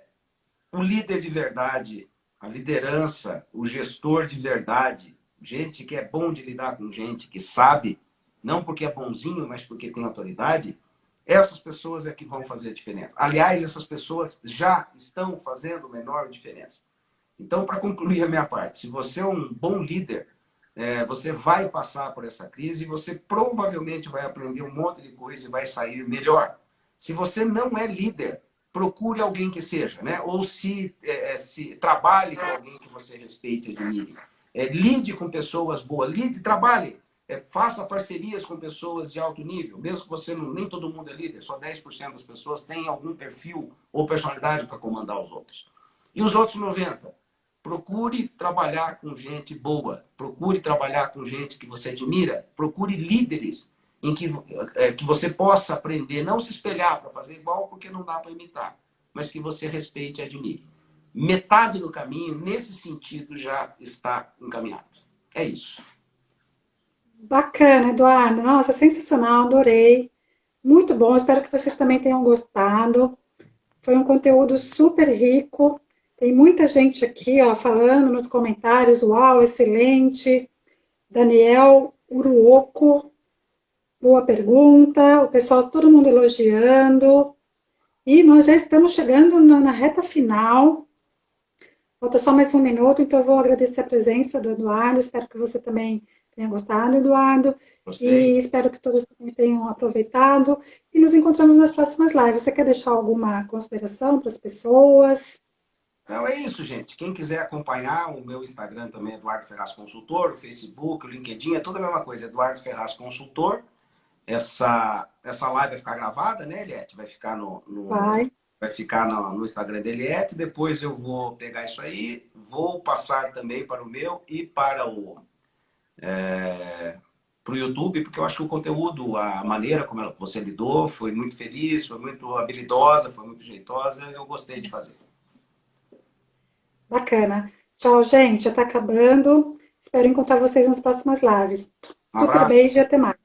o líder de verdade, a liderança, o gestor de verdade, gente que é bom de lidar com gente, que sabe, não porque é bonzinho, mas porque tem autoridade, essas pessoas é que vão fazer a diferença. Aliás, essas pessoas já estão fazendo a menor diferença. Então, para concluir a minha parte, se você é um bom líder, você vai passar por essa crise e você provavelmente vai aprender um monte de coisa e vai sair melhor. Se você não é líder, procure alguém que seja, né? Ou se trabalhe com alguém que você respeite e admire. Lide com pessoas boas, trabalhe. Faça parcerias com pessoas de alto nível, mesmo que você nem todo mundo é líder, só 10% das pessoas têm algum perfil ou personalidade para comandar os outros. E os outros 90%? Procure trabalhar com gente boa, procure trabalhar com gente que você admira, procure líderes em que você possa aprender, não se espelhar para fazer igual, porque não dá para imitar, mas que você respeite e admire. Metade do caminho, nesse sentido, já está encaminhado. É isso. Bacana, Eduardo. Nossa, sensacional, adorei. Muito bom, espero que vocês também tenham gostado. Foi um conteúdo super rico. Tem muita gente aqui, ó, falando nos comentários. Uau, excelente. Daniel Uruoco, boa pergunta. O pessoal, todo mundo elogiando. E nós já estamos chegando na reta final. Falta só mais 1 minuto, então eu vou agradecer a presença do Eduardo. Espero que você também tenha gostado, Eduardo. Gostei. E espero que todos também tenham aproveitado. E nos encontramos nas próximas lives. Você quer deixar alguma consideração para as pessoas? Então é isso, gente. Quem quiser acompanhar, o meu Instagram também é Eduardo Ferraz Consultor, o Facebook, o LinkedIn, é tudo a mesma coisa, Eduardo Ferraz Consultor. Essa live vai ficar gravada, né, Eliette? Vai ficar vai ficar no Instagram da Eliette. Depois eu vou pegar isso aí, vou passar também para o meu e para o YouTube, porque eu acho que o conteúdo, a maneira como você lidou, foi muito feliz, foi muito habilidosa, foi muito jeitosa, eu gostei de fazer. Bacana. Tchau, gente. Já está acabando. Espero encontrar vocês nas próximas lives. Um Super abraço, beijo e até mais.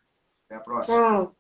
até a próxima. Tchau.